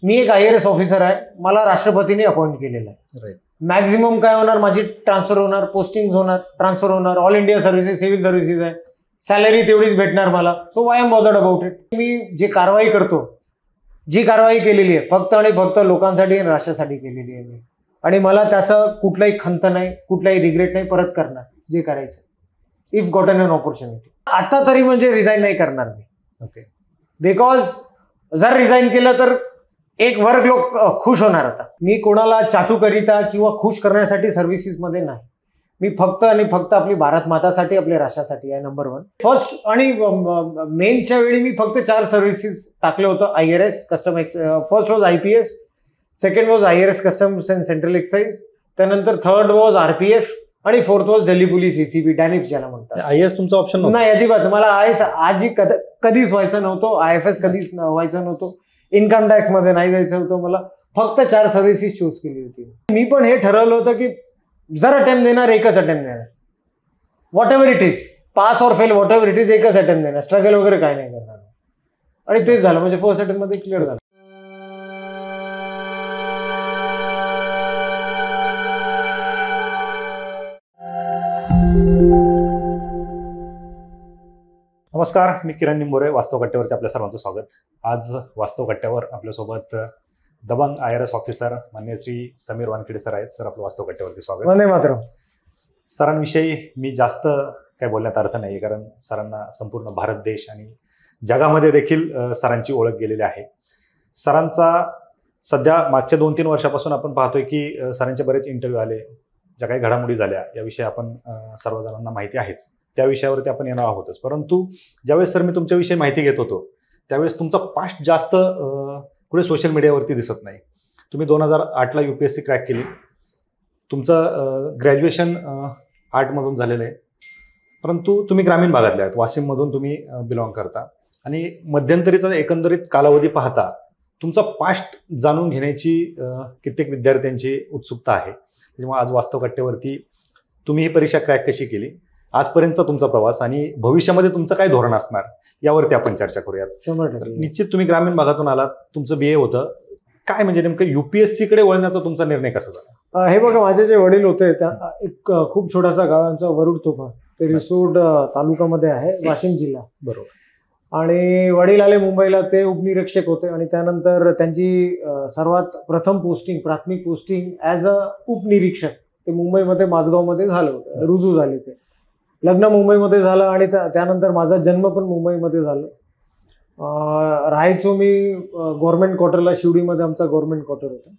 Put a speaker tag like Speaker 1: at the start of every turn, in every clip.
Speaker 1: मी एक IRS officer आहे, मला राष्ट्रपतीने अपॉइंट केलेलं आहे. मॅक्झिमम काय होणार, माझी ट्रान्सफर होणार, पोस्टिंग होणार, ट्रान्सफर होणार, all India services, civil services आहे, सॅलरी तेवढीच भेटणार मला. So why am bothered about it. मी जे कारवाई करतो, जी कारवाई केलेली आहे फक्त आणि फक्त लोकांसाठी आणि राष्ट्रासाठी केलेली आहे मी, आणि मला त्याचं कुठलाही खंत नाही, कुठलाही रिग्रेट नाही. परत करणार जे करायचं इफ गॉटन एन ऑपॉर्च्युनिटी. आता तरी म्हणजे रिझाईन नाही करणार मी.
Speaker 2: ओके.
Speaker 1: बिकॉज जर रिझाईन केलं तर एक वर्ग लोक खुश होणार. आता मी कोणाला चाटू करिता किंवा खुश करण्यासाठी सर्व्हिसेसमध्ये नाही. मी फक्त आणि फक्त आपली भारत मातासाठी, आपल्या राष्ट्रासाठी आहे. नंबर 1. फर्स्ट आणि मेनच्या वेळी मी फक्त 4 सर्व्हिसेस टाकलं होतं. IRS custom, first was IPS, second was IRS customs and central excise, त्यानंतर थर्ड वॉज RPF आणि fourth was Delhi police ACP डॅनिप्स ज्याला म्हणतात.
Speaker 2: IAS तुमचा ऑप्शन
Speaker 1: नाही अजिबात. मला IAS आजही कधीच व्हायचं नव्हतं. IFS कधीच व्हायचं नव्हतं. इन्कम टॅक्स मध्ये नाही जायचं होतं मला. फक्त 4 सर्व्हिसेस चूज केली होती. मी पण हे ठरवलं होतं की जर अटेम्प्ट देणार, एकच अटेम्प्ट देणार. What ever it is, pass or fail, what ever it is, एकच अटेम्प्ट देणार. स्ट्रगल वगैरे काय नाही करणार. आणि तेच झालं. म्हणजे फर्स्ट अटेम्प्ट मध्ये क्लिअर झालं.
Speaker 2: नमस्कार, मी किरण निंबोरे. वास्तव कट्ट्यावरती आपल्या सर्वांचं स्वागत. आज वास्तव कट्ट्यावर आपल्यासोबत दबंग IRS ऑफिसर मान्य श्री समीर वानखेडे सर आहेत. सर, आपलं वास्तव कट्ट्यावरती स्वागत.
Speaker 1: वंदे मातरम.
Speaker 2: सरांविषयी मी जास्त काय बोलण्यात अर्थ नाही, कारण सरांना संपूर्ण भारत देश आणि जगामध्ये देखील सरांची ओळख गेलेली आहे. सरांचा सध्या मागच्या 2-3 वर्षापासून आपण पाहतोय की सरांचे बरेच इंटरव्ह्यू आले, ज्या काही घडामोडी झाल्या याविषयी आपण सर्वजणांना माहिती आहेच, त्या विषयावरती आपण येणार आहोतच. परंतु ज्यावेळेस सर मी तुमच्याविषयी माहिती घेत होतो त्यावेळेस तुमचा पास्ट जास्त कुठे सोशल मीडियावरती दिसत नाही. तुम्ही 2008ला UPSC क्रॅक केली. तुमचं ग्रॅज्युएशन आर्टमधून झालेलं आहे, परंतु तुम्ही ग्रामीण भागातले आहेत. वाशिममधून तुम्ही बिलॉंग करता आणि मध्यंतरीचा एकंदरीत कालावधी पाहता तुमचा पास्ट जाणून घेण्याची कित्येक विद्यार्थ्यांची उत्सुकता आहे. त्यामुळे आज वास्तव कट्ट्यावरती तुम्ही ही परीक्षा क्रॅक कशी केली, आजपर्यंतचा तुमचा प्रवास आणि भविष्यामध्ये तुमचं काय धोरण असणार यावरती आपण चर्चा करूयात. निश्चित तुम्ही ग्रामीण भागातून आलात, तुमचं BA होतं. काय म्हणजे नेमकं UPSC कडे वळण्याचा तुमचा निर्णय कसा झाला?
Speaker 1: हे बघा, माझे जे वडील होते त्या एक खूप छोटासा गाव आमचा वरुड तोफा, ते रिसोड तालुक्यामध्ये आहे, वाशिम जिल्हा.
Speaker 2: बरोबर.
Speaker 1: आणि वडील आले मुंबईला. ते उपनिरीक्षक होते आणि त्यानंतर त्यांची सर्वात प्रथम पोस्टिंग, प्राथमिक पोस्टिंग ॲज अ उपनिरीक्षक ते मुंबईमध्ये माझगावमध्ये झालं होतं. रुजू झाले. ते लग्न मुंबईमध्ये झालं आणि त्यानंतर माझा जन्म पण मुंबईमध्ये झालं. राहायचो मी गव्हर्नमेंट क्वार्टरला, शिवडीमध्ये आमचा गव्हर्नमेंट क्वार्टर होता.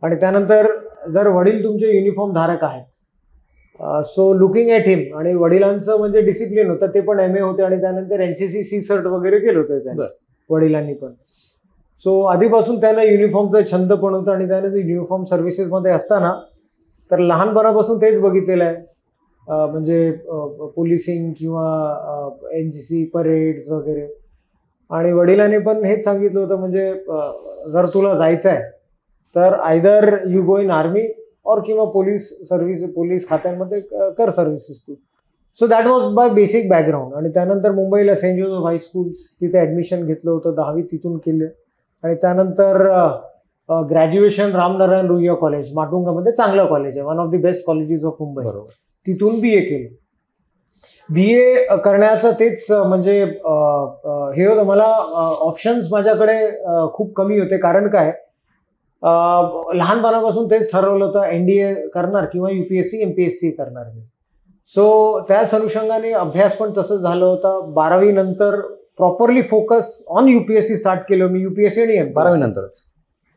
Speaker 1: आणि त्यानंतर जर वडील तुमचे युनिफॉर्म धारक आहेत, सो लुकिंग ॲट हिम, आणि वडिलांचं म्हणजे डिसिप्लिन होतं, ते पण MA होते आणि त्यानंतर NCC C-Cert वगैरे केलं होतं त्यांनी, वडिलांनी पण. सो आधीपासून त्यांना युनिफॉर्मचा छंद पण होता आणि त्यानंतर युनिफॉर्म सर्व्हिसेसमध्ये असताना तर लहानपणापासून तेच बघितलेलं आहे. म्हणजे पोलिसिंग किंवा NCC परेड्स वगैरे. आणि वडिलांनी पण हेच सांगितलं होतं, म्हणजे जर तुला जायचं आहे तर either you go in army or किंवा पोलीस खात्यांमध्ये कर सर्व्हिसेस तू. So that was by basic background. आणि त्यानंतर मुंबईला सेंट जोसेफ हायस्कूल्स, तिथे ॲडमिशन घेतलं होतं. 10वी तिथून केलं. आणि त्यानंतर ग्रॅज्युएशन रामनारायण रुईया कॉलेज माटुंगामध्ये, चांगलं कॉलेज आहे, one of the best colleges of Mumbai.
Speaker 2: बरोबर.
Speaker 1: तिथून BA केलं. BA करण्याचं तेच म्हणजे हे होतं, मला ऑप्शन्स माझ्याकडे खूप कमी होते. कारण काय, लहानपणापासून तेच ठरवलं होतं, NDA करणार किंवा UPSC MPSC करणार मी. सो त्याच अनुषंगाने अभ्यास पण तसंच झालं होतं. 12वी नंतर properly focus on UPSC start केलं मी. UPSC आणि MPSC
Speaker 2: 12वी नंतरच,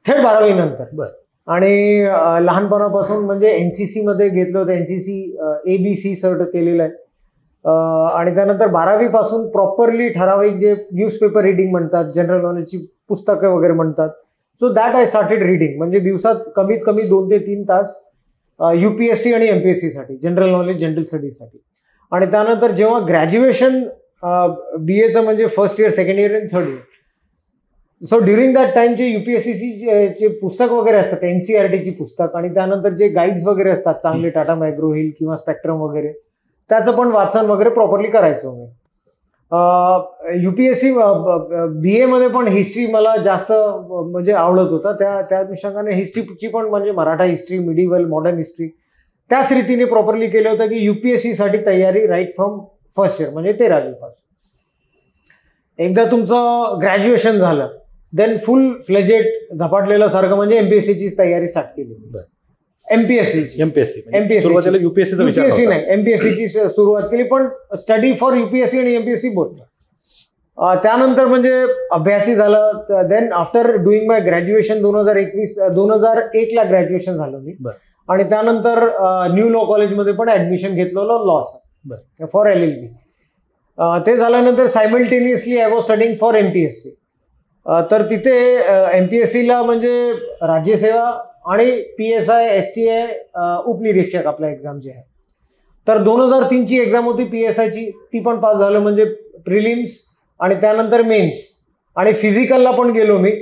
Speaker 1: थेट 12वी नंतर.
Speaker 2: बरं.
Speaker 1: आणि लहानपणापासून म्हणजे NCC मध्ये घेतलं होतं. NCC ABC सर्ट केलेलं आहे. आणि त्यानंतर 12वी पासून प्रॉपरली ठराविक जे न्यूजपेपर रिडिंग म्हणतात, जनरल नॉलेजची पुस्तकं वगैरे म्हणतात, so that I started reading. म्हणजे दिवसात कमीत कमी 2 ते 3 तास UPSC आणि MPSC साठी, जनरल नॉलेज, जनरल स्टडीजसाठी. आणि त्यानंतर जेव्हा ग्रॅज्युएशन BAचं म्हणजे फर्स्ट इयर, सेकंड इयर आणि third year, so during that time जे UPSCची जे पुस्तक वगैरे असतात, NCERTची पुस्तक, आणि त्यानंतर जे गाईड्स वगैरे असतात चांगले, टाटा मॅग्रो हिल किंवा स्पेक्ट्रम वगैरे, त्याचं पण वाचन वगैरे प्रॉपरली करायचो मी. UPSC BA मध्ये पण हिस्ट्री मला जास्त म्हणजे आवडत होता. त्या अनुषंगाने हिस्ट्रीची पण म्हणजे Maratha history, medieval, modern history त्याच रीतीने प्रॉपरली केलं होतं की UPSC साठी तयारी राईट फ्रॉम फर्स्ट इयर म्हणजे 13वी पासून. एकदा तुमचं ग्रॅज्युएशन झालं देन फुल फ्लेजेट झपाटलेलं सारखं म्हणजे MPSC ची तयारी स्टार्ट केली. MPSC
Speaker 2: सुरुवातीला UPSC
Speaker 1: नाही, MPSC ची सुरुवात केली, पण स्टडी फॉर UPSC आणि MPSC बोथ. त्यानंतर म्हणजे अभ्यासी झालं. देन आफ्टर डुईंग माय ग्रॅज्युएशन 2001ला ग्रॅज्युएशन झालं मी. आणि त्यानंतर न्यू लॉ कॉलेजमध्ये पण ऍडमिशन घेतलेलं लॉचं फॉर LLB. ते झाल्यानंतर simultaneously I was studying for MPSC. तर तिथे MPSCला म्हणजे राज्यसेवा आणि PSI STI उपनिरीक्षक आपला एक्झाम जे आहे. तर 2003ची एक्झाम होती PSIची, ती पण पास झालं म्हणजे प्रिलिम्स आणि त्यानंतर मेन्स. आणि फिजिकलला पण गेलो मी.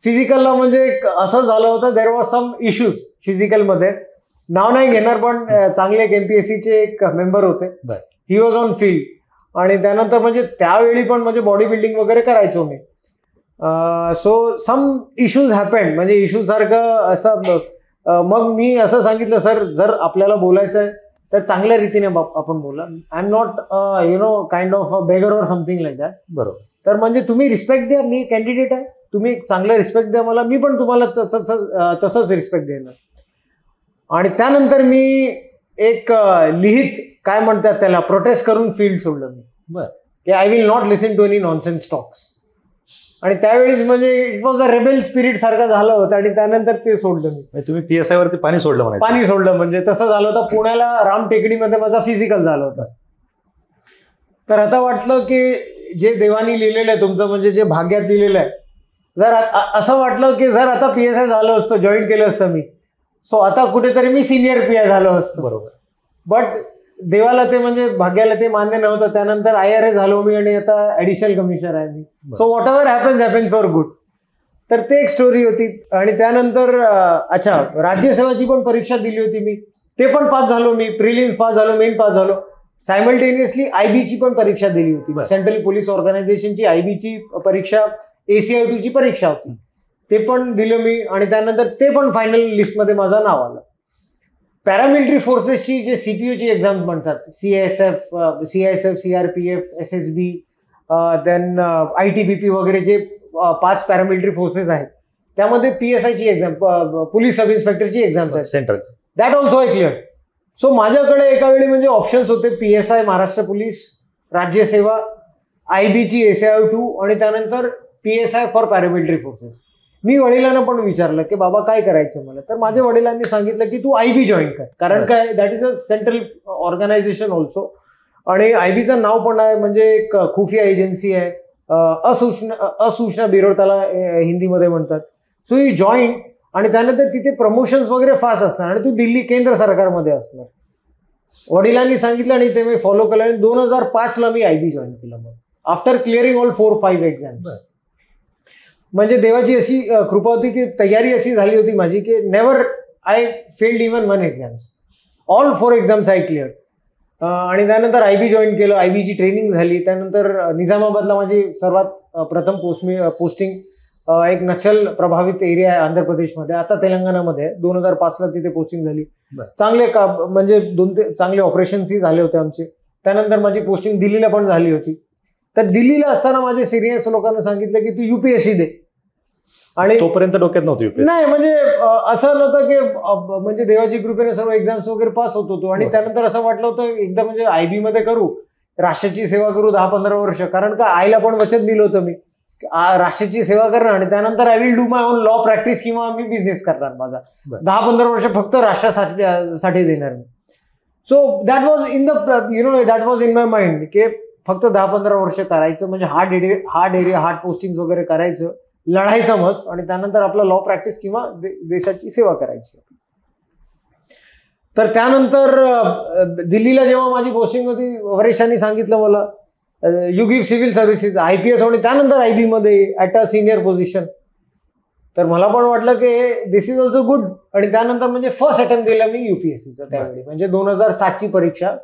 Speaker 1: फिजिकलला म्हणजे असं झालं होतं, देर वॉज सम इश्यूज फिजिकलमध्ये. नाव नाही घेणार, पण चांगले एक MPSCचे एक मेंबर होते, ही वॉज ऑन फील्ड. आणि त्यानंतर म्हणजे त्यावेळी पण म्हणजे बॉडी बिल्डिंग वगैरे करायचो मी. सो सम इश्यूज हॅपेंड, म्हणजे इश्यूज सारखं असं. मग मी असं सांगितलं, सर जर आपल्याला बोलायचं आहे तर चांगल्या रीतीने आपण बोला. I am not kind of a beggar or something like that.
Speaker 2: बरोबर.
Speaker 1: तर म्हणजे तुम्ही रिस्पेक्ट द्या, मी कॅन्डिडेट आहे, तुम्ही चांगलं रिस्पेक्ट द्या मला, मी पण तुम्हाला तसंच रिस्पेक्ट देणार. आणि त्यानंतर मी एक लिहित काय म्हणतात त्याला प्रोटेस्ट करून फील्ड सोडलं मी. की I will not listen to any nonsense talks. आणि त्यावेळेस म्हणजे it was a rebel spirit सारखं झालं होतं. आणि त्यानंतर ते सोडलं मी.
Speaker 2: तुम्ही PSI वरती पाणी सोडलं?
Speaker 1: पाणी सोडलं म्हणजे तसं झालं होतं. पुण्याला रामटेकडीमध्ये माझा फिजिकल झालं होतं. तर आता वाटलं की जे देवानी लिहिलेलं आहे तुमचं, म्हणजे जे भाग्यात लिहिलेलं आहे, जर असं वाटलं की जर आता PSI झालं असतं, जॉईन केलं असतं मी, सो आता कुठेतरी मी सिनियर PI झालो असतो.
Speaker 2: बरोबर.
Speaker 1: बट देवाला ते म्हणजे भाग्याला ते मान्य नव्हतं. त्यानंतर IRA झालो मी आणि आता ऍडिशनल कमिशनर आहे मी. So whatever happens for good. तर ते एक स्टोरी होती. आणि त्यानंतर राज्यसेवाची पण परीक्षा दिली होती मी, ते पण पास झालो मी. प्रिलिम्स पास झालो, मेन पास झालो. सायमल्टेनियसली IB ची पण परीक्षा दिली होती. सेंट्रल पोलीस ऑर्गनायझेशनची IB ची परीक्षा, ACI2 ची परीक्षा होती, ते पण दिलं मी. आणि त्यानंतर ते पण फायनल लिस्टमध्ये माझं नाव आलं. पॅरामिलिटरी फोर्सेसची जे CPO ची एक्झाम म्हणतात, CISF, CRPF, SSB, then ITBP वगैरे जे 5 पॅरामिलिटरी फोर्सेस आहेत, त्यामध्ये PSI ची एक्झाम, पोलीस सब इन्स्पेक्टरची एक्झाम आहे central, that also I clear. So माझ्याकडे एका वेळी म्हणजे ऑप्शन्स होते, PSI महाराष्ट्र पोलीस, राज्यसेवा, IB ची ACI2 आणि त्यानंतर PSI फॉर पॅरामिलिटरी फोर्सेस. मी वडिलांना पण विचारलं की बाबा काय करायचं मला. तर माझ्या वडिलांनी सांगितलं की तू IB जॉईन कर, कारण काय that is a central organisation also. आणि IBचं नाव पण आहे म्हणजे एक खुफिया एजन्सी आहे, असूचना ब्युरो त्याला हिंदीमध्ये म्हणतात. सो यू जॉईन आणि त्यानंतर तिथे प्रमोशन्स वगैरे फास्ट असणार आणि तू दिल्ली केंद्र सरकारमध्ये असणार. वडिलांनी सांगितलं आणि ते मी फॉलो केलं. आणि 2005ला मी IB जॉईन केलं. मग आफ्टर क्लिअरिंग ऑल 4-5 एक्झाम्स. म्हणजे देवाची अशी कृपा होती की तयारी अशी झाली होती माझी की never I failed even 1 exams. All 4 exams I clear. आणि त्यानंतर IB जॉईन केलं. IB ची ट्रेनिंग झाली. त्यानंतर निजामाबादला माझी सर्वात प्रथम पोस्टिंग, एक नक्षल प्रभावित एरिया आहे आंध्र प्रदेशमध्ये, आता तेलंगणामध्ये. 2005ला तिथे पोस्टिंग झाली. चांगले म्हणजे 2 चांगले ऑपरेशन्सही झाले होते आमचे. त्यानंतर माझी पोस्टिंग दिल्लीला पण झाली होती. तर दिल्लीला असताना माझे सिनियर्स लोकांना सांगितलं की तू UPSC दे. आणि
Speaker 2: तोपर्यंत डोक्यात नव्हतं UPSC?
Speaker 1: नाही, म्हणजे असं नव्हतं की म्हणजे देवाची कृपेने सर्व एक्झाम्स वगैरे पास होत होतो. आणि त्यानंतर असं वाटलं होतं एकदा म्हणजे IB मध्ये करू, राष्ट्राची सेवा करू 10-15 वर्ष. कारण का आईला पण वचन दिलं होतं मी, राष्ट्राची सेवा करणार आणि त्यानंतर I will do my on law practice किंवा मी बिझनेस करणार माझा. 10-15 वर्ष फक्त राष्ट्रासाठी देणार मी. So that was in that was in my mind की फक्त 10-15 वर्ष करायचं, म्हणजे हार्ड पोस्टिंग वगैरे करायचं, लढायचं मस्त, आणि त्यानंतर आपलं लॉ प्रॅक्टिस किंवा देशाची सेवा करायची. तर त्यानंतर दिल्लीला जेव्हा माझी पोस्टिंग होती, वरिष्ठांनी सांगितलं मला you give civil services, IPS आणि त्यानंतर IB मध्ये ॲट अ सिनियर पोझिशन. तर मला पण वाटलं की दिस इज ऑल्सो गुड. आणि त्यानंतर म्हणजे फर्स्ट अटेम्प्ट दिला मी UPSCचा त्यावेळी, म्हणजे 2007ची परीक्षा.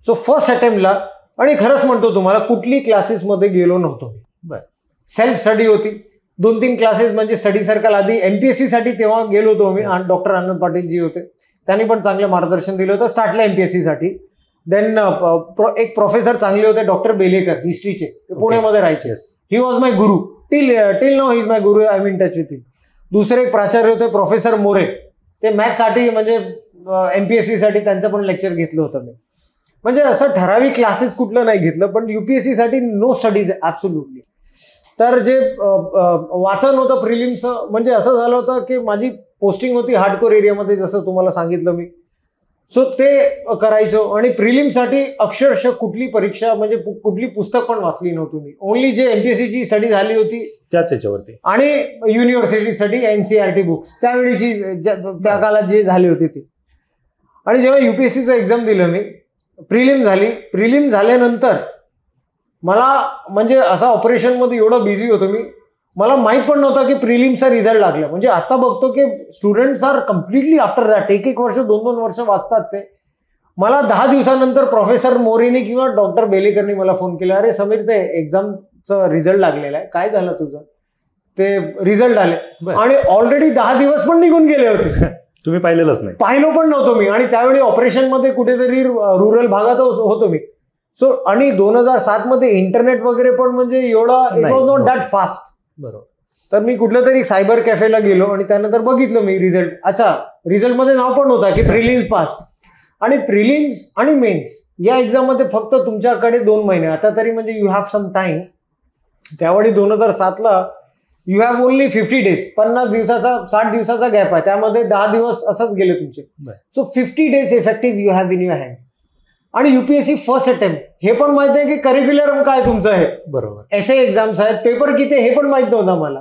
Speaker 1: सो फर्स्ट अटेम्प्टला आणि खरंच म्हणतो तुम्हाला कुठली क्लासेसमध्ये गेलो नव्हतो मी.
Speaker 2: बरं.
Speaker 1: सेल्फ स्टडी होती. 2-3 क्लासेस म्हणजे स्टडी सर्कल आधी MPSC साठी तेव्हा गेलो होतो मी. आणि डॉक्टर आनंद पाटील जी होते त्यांनी पण चांगलं मार्गदर्शन दिलं होतं स्टार्टला MPSC साठी. देन एक प्रोफेसर चांगले होते डॉक्टर बेलेकर हिस्ट्रीचे, ते पुण्यामध्ये राहायचे. ही was my guru till now he is my guru. I am in touch with him. दुसरे एक प्राचार्य होते प्रोफेसर मोरे, ते मॅथ्ससाठी म्हणजे MPSC साठी त्यांचं पण लेक्चर घेतलं होतं मी. म्हणजे असं ठराविक क्लासेस कुठलं नाही घेतलं, पण UPSC साठी नो स्टडीज ॲब्सोल्युटली. तर जे वाचन होतं प्रिलिम्सचं म्हणजे असं झालं होतं की माझी पोस्टिंग होती हार्डकोर एरियामध्ये, जसं तुम्हाला सांगितलं मी. सो ते करायचो. आणि प्रिलिम्ससाठी अक्षरशः कुठली परीक्षा म्हणजे कुठली पुस्तक पण वाचली नव्हती मी. ओनली जे MPSCची स्टडी झाली होती
Speaker 2: त्याच याच्यावरती
Speaker 1: आणि युनिव्हर्सिटीसाठी NCERT बुक्स त्यावेळीची त्या काळात जे झाली होती ती. आणि जेव्हा UPSCचं एक्झाम दिलं मी, प्रिलिम झाली. प्रिलिम झाल्यानंतर मला म्हणजे असा ऑपरेशनमध्ये एवढं बिझी होतो मी, मला माहीत पण नव्हतं की प्रिलिम्सचा रिझल्ट लागला. म्हणजे आता बघतो की students are completely after that 1-1 वर्ष 2-2 वर्ष वाचतात ते. मला 10 दिवसानंतर प्रोफेसर मोरेनी किंवा डॉक्टर बेलेकरनी मला फोन केला, अरे समीर ते एक्झामचं रिझल्ट लागलेला आहे, काय झालं तुझं? ते रिझल्ट आले आणि ऑलरेडी 10 दिवस पण निघून गेले होते.
Speaker 2: तुम्ही पाहिलेलंच नाही?
Speaker 1: पाहिलं पण नव्हतो मी. आणि त्यावेळी ऑपरेशनमध्ये कुठेतरी रुरल भागात होतो मी. सो आणि 2007 मध्ये इंटरनेट वगैरे पण म्हणजे एवढा it was not that fast.
Speaker 2: बरोबर.
Speaker 1: तर मी कुठल्या तरी सायबर कॅफेला गेलो आणि त्यानंतर बघितलं मी रिझल्ट. अच्छा, रिझल्टमध्ये नाव पण होता की प्रिलिम्स पास. आणि प्रिलिम्स आणि मेन्स या एक्झाममध्ये फक्त तुमच्याकडे 2 महिने, आता तरी म्हणजे यू हॅव सम टाइम. त्यावेळी 2007ला यू हॅव ओनली 50 डेज, 50 दिवसाचा 60 दिवसाचा गॅप आहे. त्यामध्ये 10 दिवस असंच गेले तुमचे. So 50 days effective you have in your hand. आणि UPSC फर्स्ट अटेम्प्ट, हे पण माहिती आहे की करिक्युलर काय तुमचं आहे. बरोबर. एसए एक्झाम्स आहेत, पेपर किती हे पण माहित नव्हतं मला.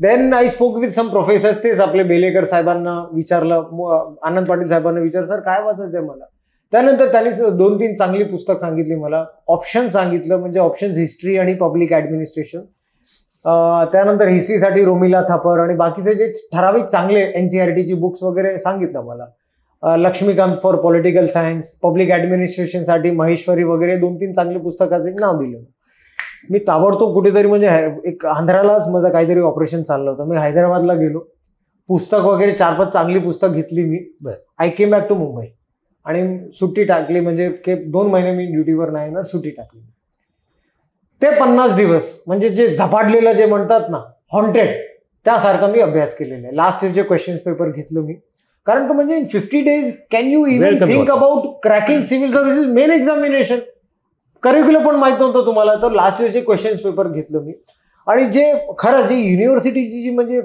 Speaker 1: Then I spoke with some professors. तेच आपले बेलेकर साहेबांना विचारलं, आनंद पाटील साहेबांना विचारलं, सर काय वाचायचं आहे मला. त्यानंतर त्यांनी 2-3 चांगली पुस्तक सांगितली मला. ऑप्शन सांगितलं, म्हणजे ऑप्शन्स हिस्ट्री आणि पब्लिक ॲडमिनिस्ट्रेशन. त्यानंतर हिस्ट्रीसाठी रोमिला थापर आणि बाकीचे जे ठराविक चांगले NCERTची बुक्स वगैरे सांगितलं मला. Laxmikant for political science, public ॲडमिनिस्ट्रेशनसाठी महेश्वरी वगैरे 2-3 चांगले पुस्तकाचे नाव दिलं. मी ताबडतोब कुठेतरी म्हणजे एक आंध्रालाच माझं काहीतरी ऑपरेशन चाललं होतं. मी हैदराबादला गेलो, पुस्तक वगैरे 4-5 चांगली पुस्तक घेतली मी. I came back to Mumbai आणि सुट्टी टाकली. म्हणजे 2 महिने मी ड्युटीवर नाही येणार, सुट्टी टाकली. ते 50 दिवस म्हणजे जे झपाटलेलं जे म्हणतात ना हॉन्टेड, त्यासारखं मी अभ्यास केलेला आहे. लास्ट इयरचे क्वेश्चन्स पेपर घेतलं मी. कारण तो म्हणजे in 50 days can you even think about cracking civil services main examination. Curricular पण माहित नव्हतं तुम्हाला, तर लास्ट इयरचे क्वेश्चन्स पेपर घेतलं मी. आणि जे खरं जे युनिव्हर्सिटीची जी म्हणजे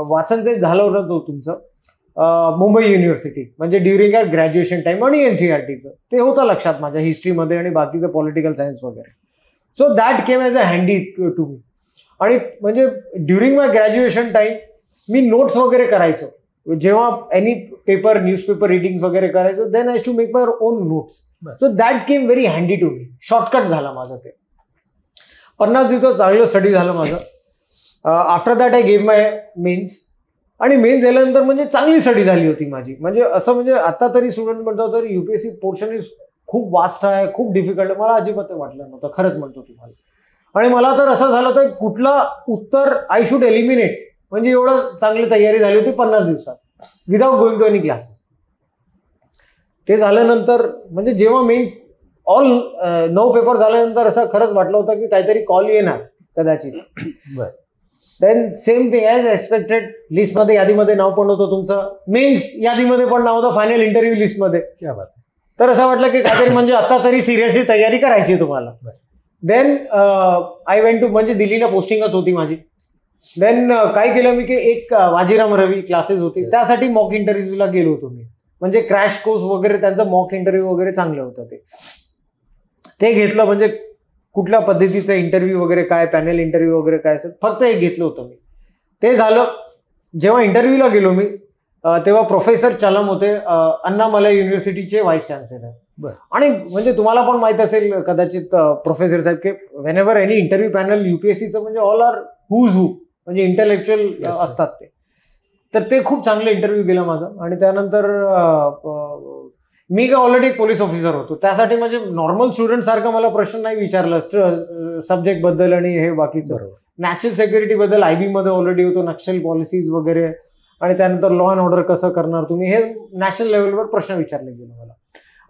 Speaker 1: वाचन जे झालं होतं तुमचं मुंबई युनिव्हर्सिटी म्हणजे ड्युरिंग आर ग्रॅज्युएशन टाइम आणि NCERTचं ते होतं लक्षात माझ्या हिस्ट्रीमध्ये आणि बाकीचं पॉलिटिकल सायन्स वगैरे. So that came as a handy to me. आणि म्हणजे ड्युरिंग माय ग्रॅज्युएशन टाइम मी नोट्स वगैरे करायचो. जेव्हा एनी पेपर न्यूजपेपर रिडिंग्स वगैरे करायचो, then I has to make my own notes. So that came very handy to me. Shortcut झाला माझं ते. 50 दिवस चांगलं स्टडी झालं माझं. After that I gave my mains. आणि मेन्स झाल्यानंतर म्हणजे चांगली स्टडी झाली होती माझी. म्हणजे असं म्हणजे आता तरी स्टुडंट म्हणतो तर UPSC पोर्शन इज खूप वास्ट आहे, खूप डिफिकल्ट आहे. मला अजिबात वाटलं नव्हतं, खरंच म्हणतो तुम्हाला. आणि मला तर असं झालं तर कुठलं उत्तर आय शुड एलिमिनेट, म्हणजे एवढं चांगली तयारी झाली होती 50 दिवसात without going to any classes. ते झाल्यानंतर म्हणजे जेव्हा मेन ऑल 9 पेपर झाल्यानंतर असं खरंच वाटलं होतं की काहीतरी कॉल येणार कदाचित. Then same thing as expected, लिस्टमध्ये यादीमध्ये नाव पण होतं तुमचं, मेन्स यादीमध्ये पण नाव होतं, फायनल इंटरव्ह्यू लिस्टमध्ये. तर असं वाटलं की काहीतरी म्हणजे आता तरी सिरियसली तयारी करायची तुम्हाला. देन आय वेंट टू, म्हणजे दिल्लीला पोस्टिंगच होती माझी. देन काय केलं मी की एक वाजीराम रवी क्लासेस होती, त्यासाठी मॉक इंटरव्ह्यूला गेलो होतो मी. म्हणजे क्रॅश कोर्स वगैरे त्यांचं मॉक इंटरव्ह्यू वगैरे चांगलं होतं ते घेतलं. म्हणजे कुठल्या पद्धतीचं इंटरव्ह्यू वगैरे काय, पॅनल इंटरव्ह्यू वगैरे काय असेल, फक्त एक घेतलं होतं मी. ते झालं. जेव्हा इंटरव्ह्यूला गेलो मी तेव्हा प्रोफेसर चलम होते, अण्णामलाई युनिव्हर्सिटीचे व्हाईस चान्सलर. आणि म्हणजे तुम्हाला पण माहित असेल कदाचित प्रोफेसर साहेब की whenever any interview panel UPSCचं म्हणजे ऑल आर हुज हू, म्हणजे इंटेलेक्च्युअल असतात ते. तर ते खूप चांगलं इंटरव्ह्यू गेला माझा. आणि त्यानंतर मी काय ऑलरेडी एक पोलीस ऑफिसर होतो, त्यासाठी म्हणजे नॉर्मल स्टुडंट सारखं मला प्रश्न नाही विचारलं सब्जेक्ट बद्दल आणि हे बाकीचं. नॅशनल सिक्युरिटी बद्दल IB मध्ये ऑलरेडी होतो, नक्षल पॉलिसीज वगैरे, आणि त्यानंतर लॉ अँड ऑर्डर कसं करणार तुम्ही, हे नॅशनल लेवलवर प्रश्न विचारले गेले मला.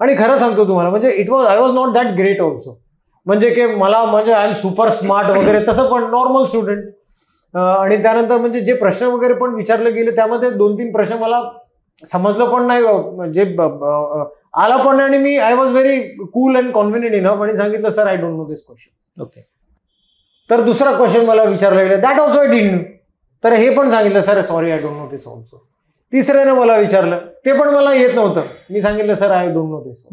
Speaker 1: आणि खरं सांगतो तुम्हाला, म्हणजे I was not that great also, म्हणजे की मला म्हणजे आय एम सुपर स्मार्ट वगैरे तसं, पण नॉर्मल स्टुडंट. आणि त्यानंतर म्हणजे जे प्रश्न वगैरे पण विचारले गेले त्यामध्ये 2-3 प्रश्न मला समजलं पण नाही, म्हणजे आला पण नाही, आणि मी I was very cool and confident enough आणि सांगितलं sir I don't know this question.
Speaker 2: Okay.
Speaker 1: तर दुसरा क्वेश्चन मला विचारला गेला, that also I didn't know, तर हे पण सांगितलं sir sorry I don't know this also. तिसऱ्याने मला विचारलं, ते पण मला येत नव्हतं, मी सांगितलं sir I don't know this.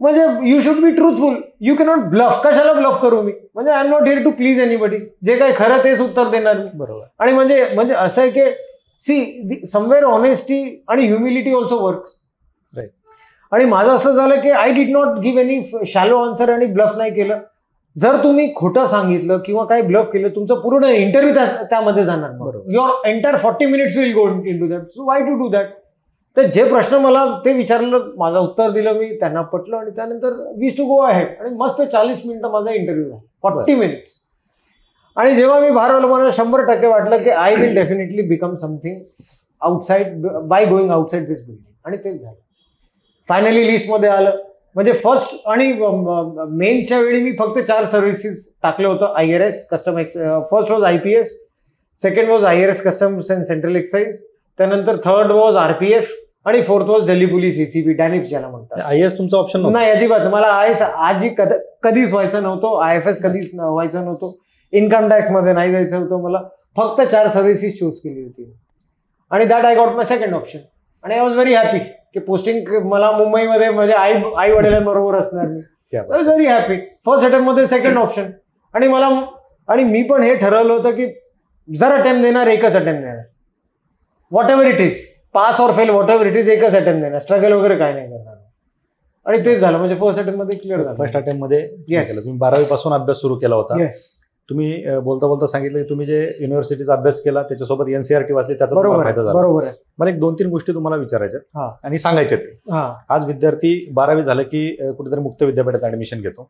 Speaker 1: म्हणजे you should be truthful, you cannot bluff. कशाला ब्लफ करू मी, म्हणजे I am not here to please anybody, जे काही खरं तेच उत्तर देणार मी.
Speaker 2: बरोबर.
Speaker 1: आणि म्हणजे असं आहे की सी समवेअर ऑनेस्टी आणि ह्युमिलिटी ऑल्सो वर्क्स. आणि माझं असं झालं की I did not give any shallow answer आणि ब्लफ नाही केलं. जर तुम्ही खोटं सांगितलं किंवा काही ब्लफ केलं, तुमचं पूर्ण इंटरव्ह्यू त्यामध्ये जाणार. Your entire 40 minutes will go into that. So why to do that. तर जे प्रश्न मला ते विचारलं, माझं उत्तर दिलं मी, त्यांना पटलं, आणि त्यानंतर वीज टू गो अहेड. आणि मस्त 40 मिनिटं माझा इंटरव्ह्यू झाला, 40 minutes. आणि जेव्हा मी बाहेर आलो, मला 100% वाटलं की I will definitely become something outside by going outside this building. आणि तेच झालं. फायनली लिस्टमध्ये आलं. म्हणजे फर्स्ट आणि मेनच्या वेळी मी फक्त 4 सर्व्हिसेस टाकलं होतं. IRS custom, first was IPS, second was IRS customs and central excise, त्यानंतर थर्ड वॉज RPF, आणि fourth was Delhi police ACP डॅनिप्स ज्याला म्हणतात.
Speaker 2: IAS तुमचा ऑप्शन
Speaker 1: नाही, अजिबात. मला IAS आजी कधीच व्हायचं नव्हतं, IFS कधीच व्हायचं नव्हतं, इन्कम टॅक्स मध्ये नाही जायचं होतं मला. फक्त 4 सर्व्हिसेस चूज केली होती, आणि that I got my second option. आणि आय वॉज व्हेरी हॅपी की पोस्टिंग मला मुंबईमध्ये म्हणजे आई वडिलांबरोबर असणार मी. I was very happy. First attempt मध्ये सेकंड ऑप्शन. आणि मी पण हे ठरवलं होतं की जर अटेम्प्ट देणार, एकच अटेम्प्ट देणार, what ever it is, pass or fail what ever it is, एकच अटेम्प्ट देणार, स्ट्रगल वगैरे काय नाही करणार. आणि तेच झालं. म्हणजे फर्स्ट अटेम्प्ट मध्ये क्लिअर झालं.
Speaker 2: फर्स्ट अटेम्प्ट मध्ये तुम्ही 12वी पासून अभ्यास सुरू केला होता. तुम्ही बोलता बोलता सांगितलं की तुम्ही जे युनिव्हर्सिटीचा अभ्यास केला त्याच्यासोबत NCERT वाचली, त्याचा फायदा झाला.
Speaker 1: बरोबर आहे.
Speaker 2: मला एक 2-3 गोष्टी तुम्हाला विचारायच्या आणि सांगायच्या. आज विद्यार्थी 12वी झालं की कुठेतरी मुक्त विद्यापीठात ऍडमिशन घेतो.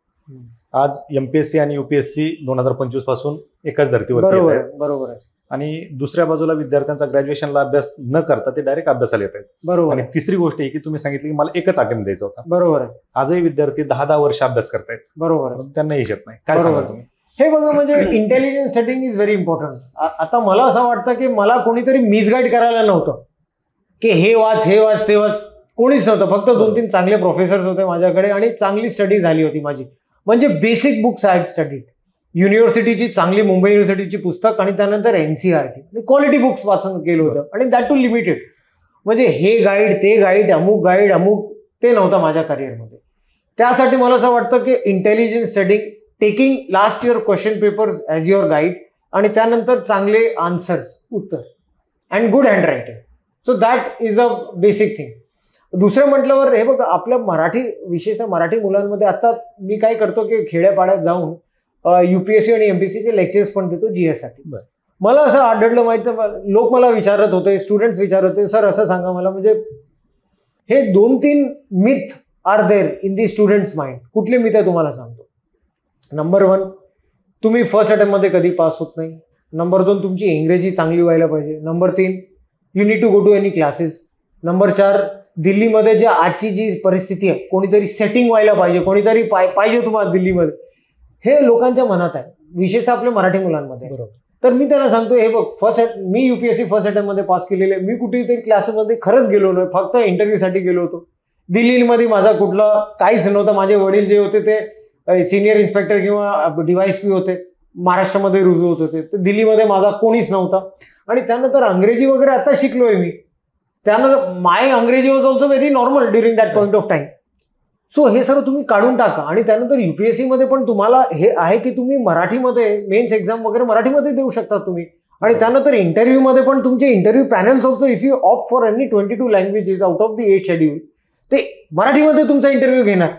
Speaker 2: आज MPSC आणि UPSC 2025 पासून एकाच धर्तीवर.
Speaker 1: बरोबर आहे.
Speaker 2: आणि दुसऱ्या बाजूला विद्यार्थ्यांचा ग्रॅज्युएशनला अभ्यास न करता ते डायरेक्ट अभ्यासाला येत आहेत.
Speaker 1: बरोबर.
Speaker 2: आणि तिसरी गोष्ट ही की तुम्ही सांगितली की मला एकच अटेम्प्ट द्यायचा होता.
Speaker 1: बरोबर आहे.
Speaker 2: आजही विद्यार्थी 10-10 वर्ष अभ्यास करतायत.
Speaker 1: बरोबर.
Speaker 2: त्यांना येत नाही. काय सांगा तुम्ही?
Speaker 1: हे बघा, म्हणजे intelligence setting is very important. आता मला असं वाटतं की मला कोणीतरी मिसगाईड करायला नव्हतं की हे वाच ते वाच, कोणीच नव्हतं. फक्त 2-3 चांगले प्रोफेसर्स होते माझ्याकडे, आणि चांगली स्टडी झाली होती माझी. म्हणजे basic books I had studied. युनिव्हर्सिटीची चांगली, मुंबई युनिव्हर्सिटीची पुस्तक, आणि त्यानंतर NCERT क्वालिटी बुक्स वाचन केलं होतं, आणि दॅट टू लिमिटेड. म्हणजे हे गाईड, ते गाईड, अमुक ते नव्हतं माझ्या करिअरमध्ये. त्यासाठी मला असं वाटतं की intelligence setting, taking last year question papers as your guide, आणि त्यानंतर चांगले आन्सर्स, उत्तर, and good hand writing. So that is the basic thing. दुसरं म्हटल्यावर हे बघा, आपल्या मराठी, विशेषतः मराठी मुलांमध्ये आता मी काय करतो की खेड्यापाड्यात जाऊन UPSC आणि MPSCचे लेक्चर्स पण देतो GS साठी. मला असं आढळलं, माहिती, लोक मला विचारत होते, स्टुडंट्स विचारत होते, सर असं सांगा मला, म्हणजे हे 2-3 myth are there in the students mind. कुठले मिथ आहे तुम्हाला सांगतो. नंबर 1, तुम्ही फर्स्ट अटेम्प्टमध्ये कधी पास होत नाही. नंबर 2, तुमची इंग्रजी चांगली व्हायला पाहिजे. Number 3, you need to go to any classes. Number 4, दिल्लीमध्ये जे आजची जी परिस्थिती आहे, कोणीतरी सेटिंग व्हायला पाहिजे, कोणीतरी पाहिजे तुम्हाला दिल्लीमध्ये. हे लोकांच्या मनात आहे, विशेषतः आपल्या मराठी मुलांमध्ये. बरोबर. तर मी त्यांना सांगतो, हे बघ, मी UPSC फर्स्ट अटेम्प्टमध्ये पास केलेले. मी कुठेतरी क्लासेसमध्ये खरंच गेलो नाही, फक्त इंटरव्ह्यूसाठी गेलो होतो. दिल्लीमध्ये माझा कुठला काहीच नव्हतं. माझे वडील जे होते ते सिनियर इन्स्पेक्टर किंवा DYSP होते, महाराष्ट्रामध्ये रुजू होत होते. तर दिल्लीमध्ये माझा कोणीच नव्हता. आणि त्यानंतर अंग्रेजी वगैरे आता शिकलोय मी. त्यानंतर माय अंग्रेजी was also very normal during that point of time. So हे सर्व तुम्ही काढून टाका. आणि त्यानंतर UPSC मध्ये पण तुम्हाला हे आहे की तुम्ही मराठीमध्ये मेन्स एक्झाम वगैरे मराठीमध्ये देऊ शकता तुम्ही. आणि त्यानंतर इंटरव्ह्यू मध्ये पण तुमचे interview panels also, if you opt for any 22 languages out of the 8 schedule, ते मराठीमध्ये तुमचा इंटरव्ह्यू घेणार.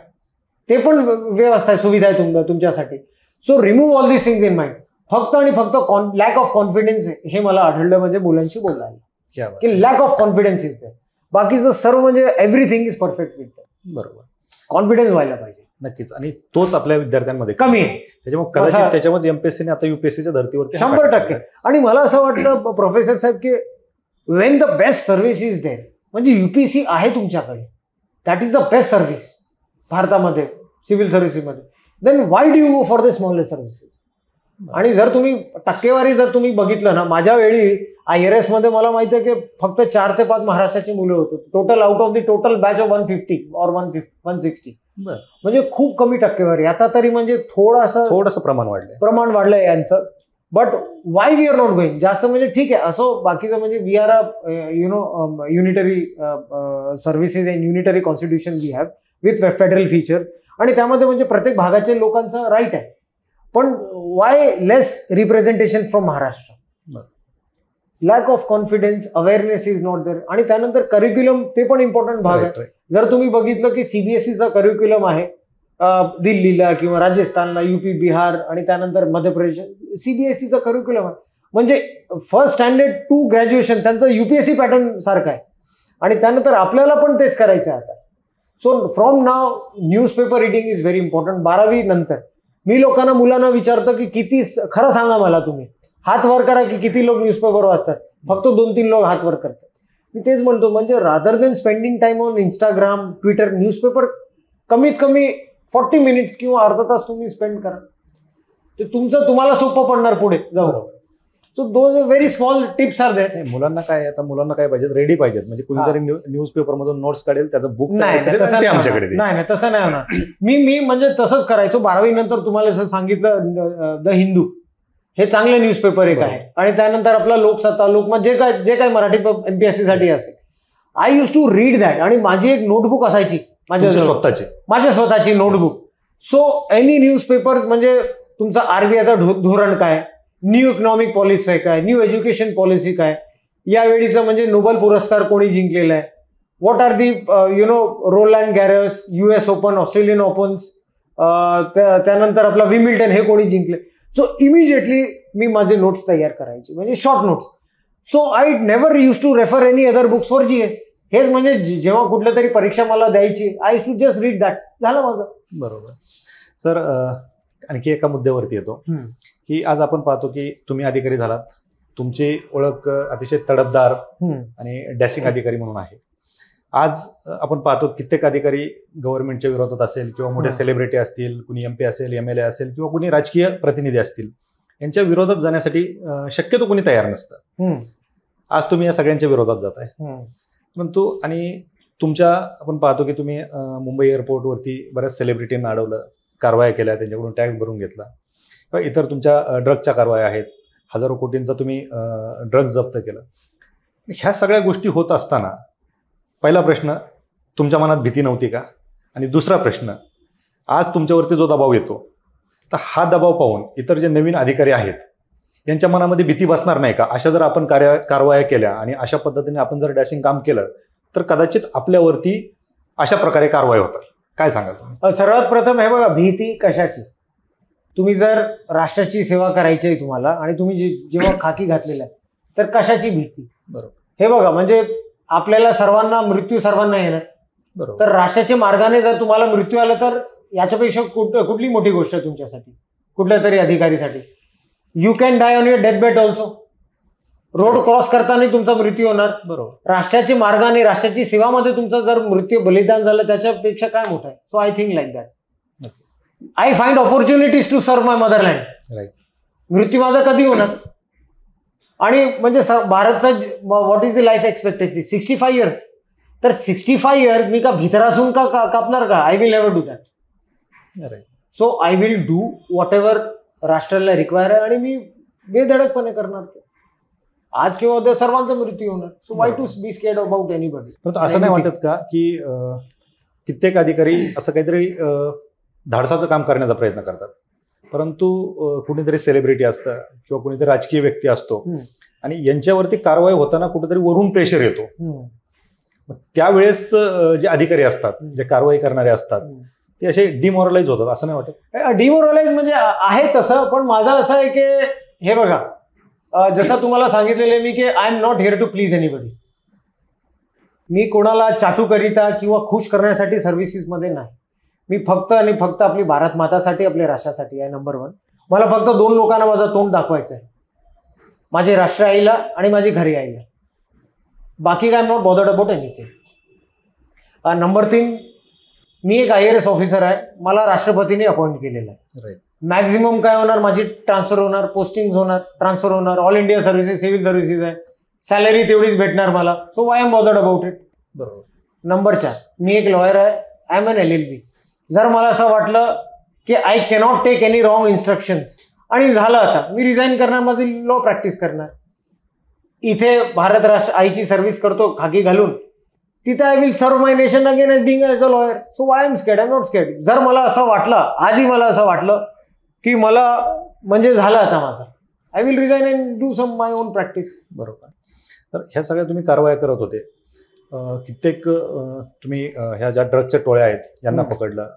Speaker 1: ते पण व्यवस्था आहे, सुविधा आहे तुमच्यासाठी. So remove all this things in mind. फक्त आणि फक्त लॅक ऑफ कॉन्फिडन्स हे मला आढळलं म्हणजे मुलांशी बोलायला, की lack of confidence is there. बाकीचं सर्व म्हणजे everything is perfect with that.
Speaker 2: बरोबर,
Speaker 1: कॉन्फिडन्स व्हायला पाहिजे.
Speaker 2: नक्कीच. आणि तोच आपल्या विद्यार्थ्यांमध्ये
Speaker 1: कमी आहे.
Speaker 2: त्याच्यामुळे कदाचित त्याच्यामध्ये एमपीएससीने आता युपीएससीच्या धर्तीवरती
Speaker 1: 100%. आणि मला असं वाटतं प्रोफेसर साहेब की when the best service is there, म्हणजे युपीएससी आहे तुमच्याकडे, that is the best service भारतामध्ये सिव्हिल सर्व्हिसेसमध्ये, then why do you go for the smallest services. आणि जर तुम्ही टक्केवारी जर तुम्ही बघितलं ना, माझ्या वेळी IRS मध्ये मला माहिती आहे की फक्त 4 ते 5 महाराष्ट्राची मुलं होती total, out of the total batch of 150 और 160. म्हणजे खूप कमी टक्केवारी. आता तरी म्हणजे थोडंसं प्रमाण वाढलंय यांचं. But why we are not going जास्त, म्हणजे ठीक आहे असो बाकीचं, म्हणजे we are a unitary services and unitary constitution we have with federal feature, आणि त्यामध्ये म्हणजे प्रत्येक भागाचे लोकांचा राईट आहे. पण why less representation from Maharashtra? Lack of confidence, awareness is not there. आणि त्यानंतर करिक्युलम, ते पण इम्पॉर्टंट भाग आहे. जर तुम्ही बघितलं की CBSEचा करिक्युलम आहे दिल्लीला किंवा राजस्थानला, UP, बिहार आणि त्यानंतर मध्य प्रदेश, CBSEचा करिक्युलम आहे. म्हणजे फर्स्ट स्टँडर्ड टू ग्रॅज्युएशन त्यांचं UPSC पॅटर्न सारखं आहे. आणि त्यानंतर आपल्याला पण तेच करायचं आहे आता. So from now newspaper reading is very important. 12वी नंतर मी मुलांना विचारतो की किती, खरं सांगा मला तुम्ही, हात वर करा की किती लोक न्यूजपेपर वाचतात. फक्त 2-3 लोक हात वर करतात. मी तेच म्हणतो, म्हणजे rather than spending time on Instagram, Twitter, newspaper कमीत कमी 40 मिनिट्स किंवा अर्धा तास तुम्ही स्पेंड करा. ते तुम्हाला सोपं पडणार पुढे जाऊ. So those very small tips are there.
Speaker 2: मुलांना काय पाहिजे, रेडी पाहिजेत. म्हणजे कुणीतरी न्यूजपेपर मधून नोट्स काढेल, त्याचं बुक
Speaker 1: आमच्याकडे नाही, तसं नाही होणार. मी म्हणजे तससंच करायचो. 12वी नंतर तुम्हाला जसं सांगितलं, द हिंदू हे चांगले न्यूजपेपर एक आहे. आणि त्यानंतर आपला लोकसत्ता, लोकमत, जे काय मराठी MPSC साठी असेल, I use to read that. आणि माझी एक नोटबुक असायची, माझ्या स्वतःची नोटबुक. सो एनी न्यूजपेपर्स, म्हणजे तुमचा RBIचा धोरण काय, न्यू इकॉनॉमिक पॉलिसी काय, न्यू एज्युकेशन पॉलिसी काय, यावेळीचं म्हणजे नोबेल पुरस्कार कोणी जिंकलेला आहे, what are the Roland Garros, US open, Australian opens, त्यानंतर आपला विमिल्टन हे कोणी जिंकले. सो इमिजिएटली मी माझे नोट्स तयार करायचे, म्हणजे short notes. So I never use to refer any other books for GS. हेच म्हणजे जेव्हा कुठल्या तरी परीक्षा मला द्यायची, I use to just read that, झालं माझं.
Speaker 2: बरोबर. सर, आणखी एका मुद्द्यावरती येतो की आज आपण पाहतो की तुम्ही अधिकारी झालात, तुमची ओळख अतिशय तडफदार आणि डॅशिंग अधिकारी म्हणून आहे. आज आपण पाहतो कित्येक अधिकारी गव्हर्नमेंटच्या विरोधात असेल किंवा मोठे सेलिब्रिटी असतील, कुणी MP असेल, MLA असेल किंवा कुणी राजकीय प्रतिनिधी असतील, यांच्या विरोधात जाण्यासाठी शक्यतो कुणी तयार नसतं. आज तुम्ही या सगळ्यांच्या विरोधात जाताय. परंतु आणि आपण पाहतो की तुम्ही मुंबई एअरपोर्टवरती बऱ्याच सेलिब्रिटींना अडवलं, कारवाया केल्या, त्यांच्याकडून टॅक्स भरून घेतला, किंवा इतर तुमच्या ड्रगच्या कारवाया आहेत, हजारो कोटींचा तुम्ही ड्रग्ज जप्त केलं. ह्या सगळ्या गोष्टी होत असताना पहिला प्रश्न, तुमच्या मनात भीती नव्हती का? आणि दुसरा प्रश्न, आज तुमच्यावरती जो दबाव येतो, तर हा दबाव पाहून इतर जे नवीन अधिकारी आहेत यांच्या मनामध्ये भीती बसणार नाही का? अशा जर आपण कारवाया केल्या आणि अशा पद्धतीने आपण जर डॅशिंग काम केलं तर कदाचित आपल्यावरती अशा प्रकारे कारवाई होतात. काय सांगाल तुम्ही?
Speaker 1: सर्वात प्रथम हे बघा, भीती कशाची? तुम्ही जर राष्ट्राची सेवा करायची आहे तुम्हाला आणि तुम्ही जेव्हा खाकी घातलेला आहे, तर कशाची भीती?
Speaker 2: बरोबर.
Speaker 1: हे बघा, म्हणजे आपल्याला मृत्यू सर्वांना येणार.
Speaker 2: बरोबर.
Speaker 1: तर राष्ट्राच्या मार्गाने जर तुम्हाला मृत्यू आला तर याच्यापेक्षा कुठली मोठी गोष्ट आहे तुमच्यासाठी, कुठल्या तरी अधिकारीसाठी? You can die on your death bed also. Road cross करताना तुमचा मृत्यू होणार.
Speaker 2: बरोबर.
Speaker 1: राष्ट्राच्या मार्गाने, राष्ट्राची सेवामध्ये तुमचा जर मृत्यू बलिदान झालं, त्याच्यापेक्षा काय मोठं आहे? So I think like that. I find opportunities to serve my motherland. मृत्यू माझा कधी होणार? आणि म्हणजे भारतचा what is the life expectancy? 65 years. तर 65 इयर्स मी का भितरासून कापणार का? I will never do that. So I will do whatever राष्ट्राला रिक्वायर आहे, आणि मी बेधडकपणे करणार. आज किंवा उद्या सर्वांचा मृत्यू होणार. So why to be scared about anybody?
Speaker 2: परंतु असं नाही वाटत का की कित्येक अधिकारी असं काहीतरी धाडसाचं काम करण्याचा प्रयत्न करतात, परंतु कुणीतरी सेलिब्रिटी असतं किंवा कुणीतरी राजकीय व्यक्ती असतो आणि यांच्यावरती कारवाई होताना कुठेतरी वरून प्रेशर येतो, त्यावेळेस जे अधिकारी असतात, जे कारवाई करणारे असतात, ते असे डिमोरलाइज होतात, असं नाही वाटत?
Speaker 1: डिमोरलाइज म्हणजे आहे तसं, पण माझं असं आहे की हे बघा, जसं तुम्हाला सांगितलेलं मी की I am not here to please anybody. मी कोणाला चाटूकरिता किंवा खुश करण्यासाठी सर्व्हिसेसमध्ये नाही. मी फक्त आणि फक्त आपली भारत मातासाठी, आपल्या राष्ट्रासाठी आहे. नंबर 1. मला फक्त 2 लोकांना माझं तोंड दाखवायचं आहे, माझी राष्ट्र आईला आणि माझी घरी आईला. बाकी काय not bothered about anything. Number 3, मी एक IAS ऑफिसर आहे, मला राष्ट्रपतीने अपॉइंट केलेलं आहे. मॅक्झिमम काय होणार, माझी ट्रान्सफर होणार, पोस्टिंग होणार, ट्रान्सफर होणार. All India services, civil services आहे, सॅलरी तेवढीच भेटणार मला. So why am bothered about it.
Speaker 2: बरोबर.
Speaker 1: नंबर 4, मी एक लॉयर आहे, आय एम एन LLB. जर मला असं वाटलं की I cannot take any wrong instructions आणि झालं, आता मी रिझाईन करणार, माझी लॉ प्रॅक्टिस करणार. इथे भारत राष्ट्र आईची सर्व्हिस करतो खाकी घालून, तिथे I will serve my nation again as being as a lawyer. So why am scared, I am not scared. जर मला असं वाटलं, आजही मला असं वाटलं की मला म्हणजे झालं आता माझं, I will resign and do some my own practice.
Speaker 2: बरोबर. तर ह्या सगळ्या तुम्ही कारवाया करत होते. कित्येक तुम्ही ह्या ज्या ड्रग्सच्या टोळ्या आहेत यांना पकडलं,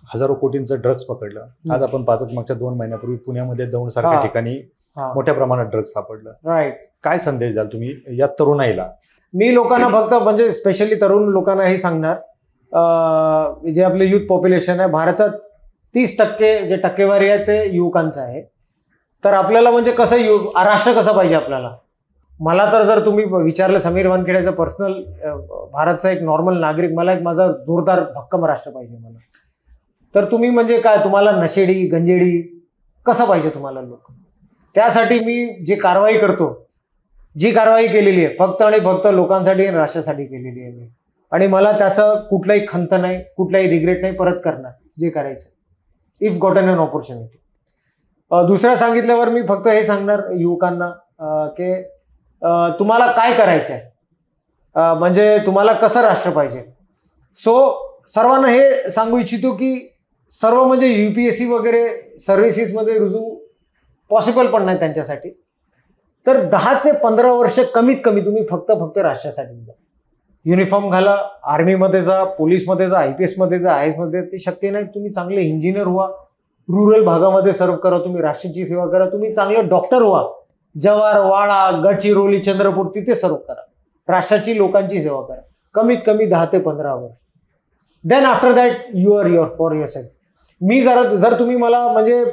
Speaker 2: हजारो कोटींचं ड्रग्स पकडलं. आज आपण पाहतो की मागच्या 2 महिन्यापूर्वी पुण्यामध्ये दौंडसारख्या ठिकाणी मोठ्या प्रमाणात ड्रग्स सापडलं.
Speaker 1: राईट.
Speaker 2: काय संदेश द्याल तुम्ही या तरुणाईला?
Speaker 1: मी लोकांना फक्त म्हणजे स्पेशली तरुण लोकांना हे सांगणार, जे आपले युथ पॉप्युलेशन आहे, भारतात 30% जे टक्केवारी आहे ते युवकांचं आहे. तर आपल्याला म्हणजे कसं राष्ट्र कसं पाहिजे आपल्याला, मला तर जर तुम्ही विचारलं समीर वानखेडेचं पर्सनल, भारतचा एक नॉर्मल नागरिक, मला एक माझा जोरदार भक्कम राष्ट्र पाहिजे मला. तर तुम्ही म्हणजे काय, तुम्हाला नशेडी गंजेडी कसं पाहिजे तुम्हाला लोक? त्यासाठी मी जे कारवाई करतो, जी कारवाई केलेली आहे फक्त आणि फक्त लोकांसाठी आणि राष्ट्रासाठी केलेली आहे मी. आणि मला त्याचं कुठलाही खंत नाही, कुठलाही रिग्रेट नाही, परत करणार जे करायचं इफ गॉटन एन ऑपॉर्च्युनिटी. दुसऱ्या सांगितल्यावर मी फक्त हे सांगणार युवकांना की तुम्हाला काय करायचं आहे, म्हणजे तुम्हाला कसं राष्ट्र पाहिजे. सो सर्वांना हे सांगू इच्छितो की सर्व म्हणजे UPSC वगैरे सर्व्हिसेसमध्ये रुजू पॉसिबल पण नाही त्यांच्यासाठी. तर 10 ते 15 वर्ष कमीत कमी तुम्ही फक्त राष्ट्रासाठी द्या. युनिफॉर्म घाला, आर्मीमध्ये जा, पोलीसमध्ये जा, IPS मध्ये जा, IAS मध्ये, ते शक्य नाही. तुम्ही चांगले इंजिनियर व्हा, रुरल भागामध्ये सर्व करा, तुम्ही राष्ट्राची सेवा करा, तुम्ही चांगले डॉक्टर व्हा, जव्हार, वाडा, गडचिरोली, चंद्रपूर तिथे सर्व करा, राष्ट्राची लोकांची सेवा करा, कमीत कमी 10 ते 15 वर्ष. Then after that you are your for yourself. मी जर तुम्ही मला म्हणजे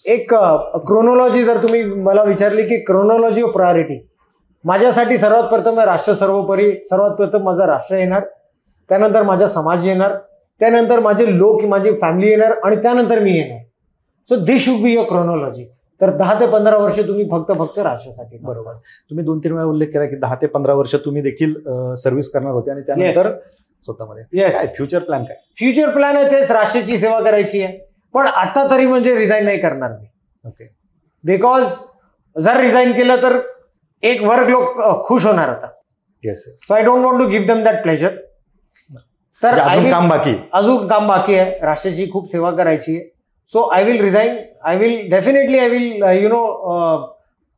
Speaker 1: एक क्रोनॉलॉजी जर तुम्ही मला विचारली की क्रोनॉलॉजी ऑफ प्रायोरिटी, माझ्यासाठी सर्वात प्रथम राष्ट्र सर्वोपरी. सर्वात प्रथम माझं राष्ट्र येणार, त्यानंतर माझा समाज येणार, त्यानंतर माझे लोक, माझी फॅमिली येणार आणि त्यानंतर मी येणार. So this should be your chronology. तर 10 ते 15 वर्ष तुम्ही फक्त राष्ट्रासाठी.
Speaker 2: बरोबर. तुम्ही 2-3 वेळा उल्लेख केला की 10 ते 15 वर्ष तुम्ही देखील सर्व्हिस करणार होते आणि त्यानंतर स्वतःमध्ये काय फ्युचर प्लॅन? काय
Speaker 1: फ्युचर प्लॅन आहे तेच राष्ट्राची सेवा करायची आहे. पण आता तरी म्हणजे रिझाईन नाही करणार मी.
Speaker 2: ओके.
Speaker 1: बिकॉज जर रिझाईन केलं तर एक वर्ग लोक खुश होणार आता.
Speaker 2: Yes.
Speaker 1: So I don't want to give them that pleasure. तर
Speaker 2: अजून
Speaker 1: काम बाकी आहे, राष्ट्राची खूप सेवा करायची आहे. So I will resign. I will definitely I will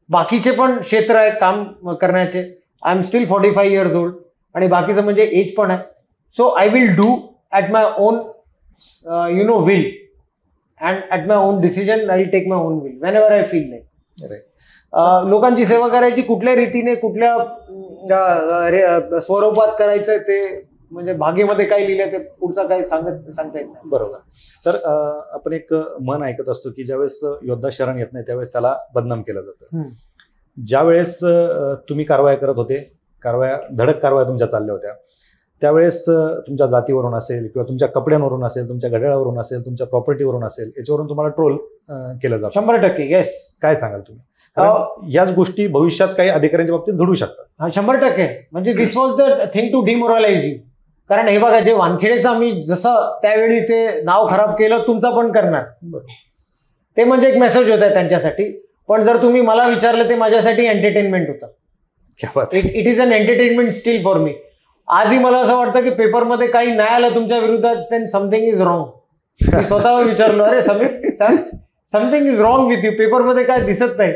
Speaker 1: बाकीचे पण क्षेत्र आहे काम करण्याचे. I am still 45 years old आणि बाकीचं म्हणजे एज पण आहे. So I will do at my own will and at my own decision I will take my own will whenever I feel like. लोकांची सेवा करायची, कुठल्या रीतीने कुठल्या स्वरूपात करायचं ते म्हणजे भागेमध्ये काय लिहिलं ते पुढचा काही सांगता येत नाही.
Speaker 2: बरोबर. सर, आपण एक म्हण ऐकत असतो की ज्यावेळेस योद्धा शरण येत नाही त्यावेळेस त्याला बदनाम केलं जातं. ज्यावेळेस तुम्ही कारवाया करत होते, धडक कारवाया तुमच्या चालल्या होत्या, त्यावेळेस तुमच्या जातीवरून असेल किंवा तुमच्या कपड्यांवरून असेल, तुमच्या घड्याळावरून असेल, तुमच्या प्रॉपर्टीवरून असेल, याच्यावरून तुम्हाला ट्रोल केलं जातं.
Speaker 1: 100%. येस.
Speaker 2: काय सांगाल तुम्ही? याच गोष्टी भविष्यात काही अधिकाऱ्यांच्या बाबतीत घडू शकतात.
Speaker 1: 100%. म्हणजे this was the thing to demoralise you. कारण हे बघा, जे वानखेडेचं आम्ही जसं त्यावेळी ते नाव खराब केलं, तुमचं पण करणार. ते म्हणजे एक मेसेज होता त्यांच्यासाठी. पण जर तुम्ही मला विचारलं, ते माझ्यासाठी एंटरटेनमेंट होतं. It is an entertainment still for me. आजही मला असं वाटतं की पेपरमध्ये काही नाही आलं तुमच्या विरोधात, देन समथिंग इज रॉंग. मी स्वतःवर विचारलो, अरे Sameer sir, something is wrong with you, पेपरमध्ये काय दिसत नाही.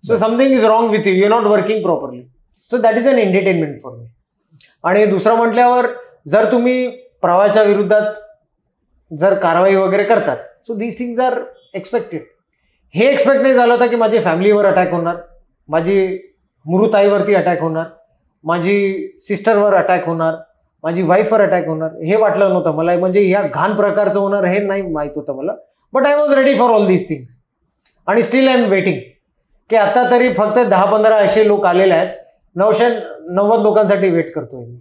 Speaker 1: So something is wrong with you, you not working properly. So that is an entertainment for me. आणि दुसरं म्हटल्यावर जर तुम्ही प्रवाहाच्या विरुद्धात जर कारवाई वगैरे करतात, so these things are expected. हे एक्सपेक्ट नाही झालं होतं की माझी फॅमिलीवर अटॅक होणार, माझी मृताईवरती अटॅक होणार, माझी सिस्टरवर अटॅक होणार, माझी वाईफवर अटॅक होणार, हे वाटलं नव्हतं मला. म्हणजे ह्या घाण प्रकारचं होणार हे नाही माहित होतं मला. But I was ready for all these things. आणि स्टील आय एम वेटिंग की आता तरी फक्त 10-15 असे लोक आलेले आहेत, 990 लोकांसाठी वेट करतोय मी.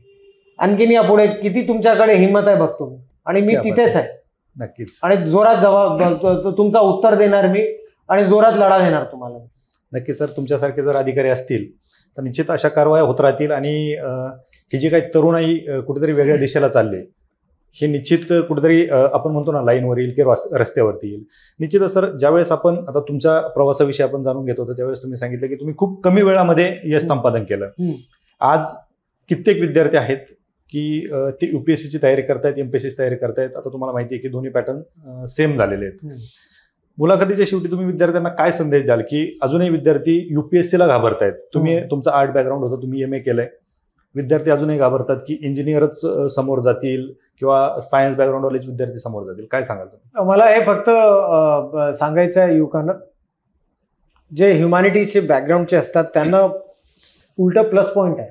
Speaker 1: आणखीन यापुढे किती तुमच्याकडे हिंमत आहे बघतो मी. आणि मी तिथेच आहे
Speaker 2: नक्कीच.
Speaker 1: आणि जोरात जबाब तुमचा उत्तर देणार मी आणि जोरात लढा देणार तुम्हाला.
Speaker 2: नक्की सर, तुमच्यासारखे जर अधिकारी असतील तर निश्चित अशा कारवाया होत राहतील. आणि ही जी काही तरुणाई कुठेतरी वेगळ्या दिशेला चालली, हे निश्चित कुठेतरी आपण म्हणतो ना लाईनवर येईल किंवा रस्त्यावरती येईल. निश्चितच सर, ज्यावेळेस आपण आता तुमच्या प्रवासाविषयी आपण जाणून घेत होतो त्यावेळेस तुम्ही सांगितलं की तुम्ही खूप कमी वेळामध्ये यश संपादन केलं. आज कित्येक विद्यार्थी आहेत की ते UPSCची तयारी करतायत, MPSCची तयारी करतायत. आता तुम्हाला माहिती आहे की दोन्ही पॅटर्न सेम झालेले आहेत. मुलाखतीच्या शेवटी तुम्ही विद्यार्थ्यांना काय संदेश द्याल की अजूनही विद्यार्थी UPSCला घाबरतायत? तुम्ही तुमचं आर्ट बॅकग्राऊंड होतं, तुम्ही MA केलंय, विद्यार्थी अजूनही घाबरतात की इंजिनियरच समोर जातील किंवा सायन्स बॅकग्राऊंडवालेच विद्यार्थी समोर जातील, काय सांगाल तुम्ही?
Speaker 1: मला हे फक्त सांगायचं आहे युवकांना, जे ह्युमॅनिटीजचे बॅकग्राऊंडचे असतात त्यांना उलट प्लस पॉईंट आहे.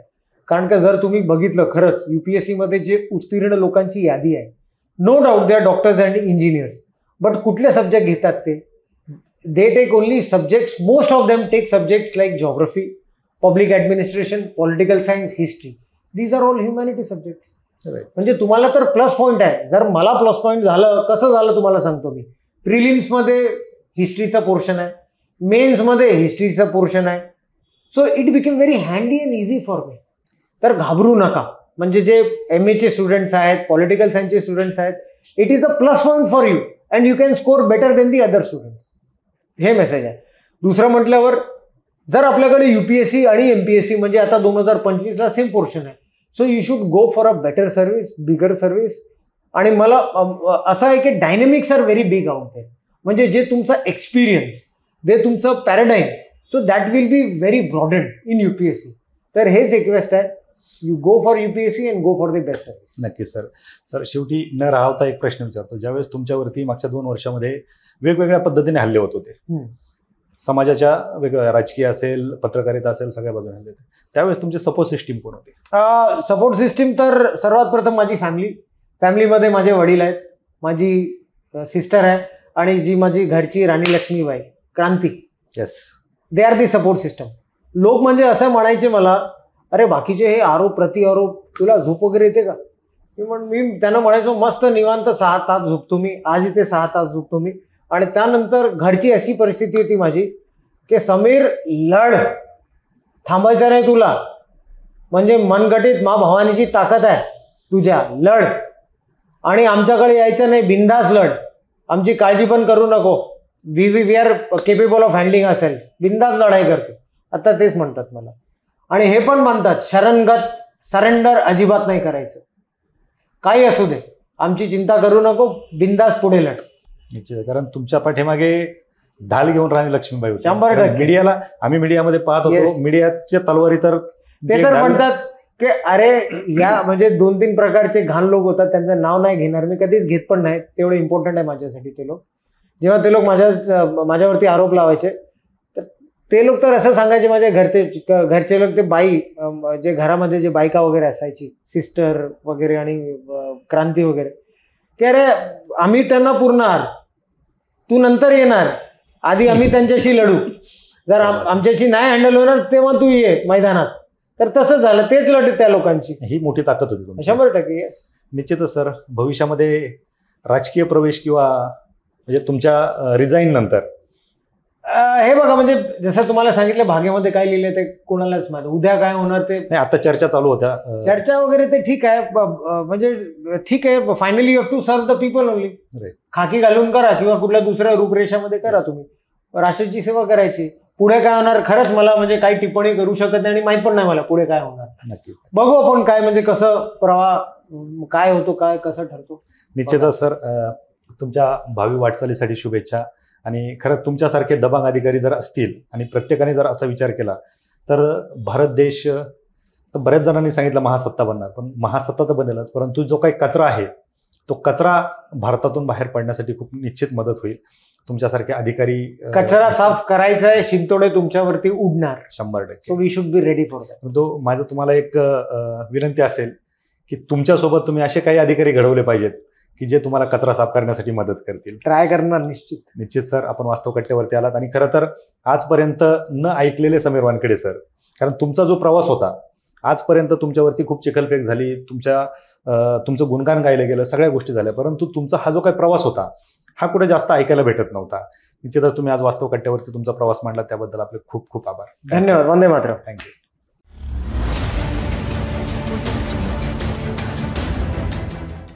Speaker 1: कारण का जर तुम्ही बघितलं खरंच UPSCमध्ये जे उत्तीर्ण लोकांची यादी आहे, no doubt they are doctors and engineers, but कुठले सब्जेक्ट घेतात ते? They take only subjects, most of them take subjects like geography, public administration, political science, history. These are all humanity subjects. म्हणजे तुम्हाला तर प्लस पॉईंट आहे. जर मला plus point झालं, कसं झालं तुम्हाला सांगतो मी. प्रिलिम्समध्ये हिस्ट्रीचा पोर्शन आहे, मेन्समध्ये हिस्ट्रीचा पोर्शन आहे. So it became very handy and easy for me. तर घाबरू नका. म्हणजे जे MAचे स्टुडंट्स आहेत, पॉलिटिकल सायन्सचे स्टुडंट्स आहेत, it is a plus point for you and you can score better than the other students. हे मेसेज आहे. दुसरं म्हटल्यावर जर आपल्याकडे UPSC आणि MPSC म्हणजे आता 2025ला सेम पोर्शन आहे, so you should go for a better service, bigger service. आणि मला असं आहे की dynamics are very big out there. म्हणजे जे तुमचा एक्सपिरियन्स, जे तुमचं paradigm, so that will be very broaden in UPSC. तर हेच रिक्वेस्ट आहे, you go for UPSC and go for the best service.
Speaker 2: नक्की सर. सर, शेवटी न राहता एक प्रश्न विचारतो. ज्यावेळेस तुमच्यावरती मागच्या 2 वर्षामध्ये वेगवेगळ्या पद्धतीने हल्ले होत होते, समाजाच्या वेगवेगळ्या, राजकीय असेल, पत्रकारिता असेल, सगळ्या बाजूने हल्ले होते, त्यावेळेस तुमची सपोर्ट सिस्टीम कोण होती?
Speaker 1: सपोर्ट सिस्टीम तर सर्वात प्रथम माझी फॅमिलीमध्ये माझे वडील आहेत, माझी सिस्टर आहे आणि जी माझी घरची Rani Laxmibai, Kranti.
Speaker 2: Yes,
Speaker 1: they are the support system. लोक म्हणजे असं म्हणायचे मला, अरे बाकीचे हे आरोप प्रति-आरोप, तुला झोप वगैरे येते का? मी त्यांना म्हणायचो मस्त निवांत 6 तास झोपतो मी, आज इथे 6 तास झोपतो मी. आणि त्यानंतर घरची अशी परिस्थिती होती माझी की समीर लढ, थांबायचं नाही तुला. म्हणजे मनगटीत मा भवानीची ताकद आहे तुझ्या, लढ. आणि आमच्याकडे यायचं नाही, बिंदास लढ, आमची काळजी पण करू नको, we are capable of handling असेल, बिंदास लढाई करते. आता तेच म्हणतात मला. आणि हे पण म्हणतात शरणगत, सरेंडर अजिबात नाही करायचं, काही असू दे, आमची चिंता करू नको, बिंदास पुढे लढ.
Speaker 2: निश्चित. कारण तुमच्या पाठीमागे ढाल घेऊन राणी लक्ष्मीबाई होती.
Speaker 1: 100%.
Speaker 2: मीडियाला, आम्ही मीडियामध्ये पाहत होतो, मीडियाच्या तलवारी तर
Speaker 1: ते तर म्हणतात की अरे या म्हणजे 2-3 प्रकारचे घाण लोक होतात, त्यांचं नाव नाही घेणार मी, कधीच घेत पण नाही, तेवढं इम्पॉर्टंट आहे माझ्यासाठी ते लोक. जेव्हा ते लोक माझ्यावरती आरोप लावायचे, तर ते लोक तर असं सांगायचे, माझ्या घरचे लोक, ते बाई, जे घरामध्ये जे बायका वगैरे असायची, सिस्टर वगैरे आणि क्रांती वगैरे, की अरे आम्ही त्यांना पुरणार, तू नंतर येणार, आधी आम्ही त्यांच्याशी लढू, जर आमच्याशी नाही हँडल होणार तेव्हा तू ये मैदानात. तर तसं झालं, तेच लढत त्या लोकांची.
Speaker 2: ही मोठी ताकद होती तुमची.
Speaker 1: 100%.
Speaker 2: निश्चितच सर. भविष्यामध्ये राजकीय प्रवेश किंवा म्हणजे तुमच्या रिझाईन नंतर
Speaker 1: हे बघा, म्हणजे जसं तुम्हाला सांगितलं भाग्यामध्ये काय लिहिलं ते कोणालाच माहिती, उद्या काय होणार ते
Speaker 2: नाही. आता चर्चा चालू होत्या,
Speaker 1: चर्चा वगैरे, ते ठीक आहे, म्हणजे ठीक आहे. Finally you have to serve the people only. खाकी घालून करा किंवा कुठल्या दुसऱ्या रूपरेषामध्ये करा, तुम्ही राष्ट्राची सेवा करायची. पुढे काय होणार खरंच मला म्हणजे काही टिप्पणी करू शकत नाही आणि माहित पण नाही मला पुढे काय होणार.
Speaker 2: नक्कीच
Speaker 1: बघू आपण काय, म्हणजे कसं प्रवाह काय होतो, काय कसं ठरतो.
Speaker 2: निश्चितच सर. तुमच्या भावी वाटचालीसाठी शुभेच्छा. आणि खरंच तुमच्यासारखे दबांग अधिकारी जर असतील आणि प्रत्येकाने जर असा विचार केला तर भारत देश, तर बऱ्याच जणांनी सांगितलं महासत्ता बनणार, पण महासत्ता तर बनेलच, परंतु जो काही कचरा आहे तो कचरा भारतातून बाहेर पडण्यासाठी खूप निश्चित मदत होईल. तुमच्यासारखे अधिकारी
Speaker 1: कचरा साफ करायचा आहे, शिंतोडे तुमच्यावरती उडणार.
Speaker 2: 100%.
Speaker 1: So we should be ready for that.
Speaker 2: तो माझं तुम्हाला एक विनंती असेल की तुमच्यासोबत तुम्ही असे काही अधिकारी घडवले पाहिजेत की जे तुम्हाला कचरा साफ करण्यासाठी मदत करतील.
Speaker 1: ट्राय करणार निश्चित
Speaker 2: सर, आपण वास्तव कट्ट्यावरती आलात आणि खरं तर आजपर्यंत न ऐकलेले समीर वानखेडे सर, कारण तुमचा जो प्रवास होता आजपर्यंत तुमच्यावरती खूप चिखलफेक झाली, तुमचं गुणगान गायलं गेलं, सगळ्या गोष्टी झाल्या, परंतु तुमचा हा जो काही प्रवास होता हा कुठे जास्त ऐकायला भेटत नव्हता. निश्चितच तुम्ही आज वास्तव कट्ट्यावरती तुमचा प्रवास मांडला, त्याबद्दल आपले खूप खूप आभार.
Speaker 1: धन्यवाद. वंदे मातरम.
Speaker 2: थँक्यू.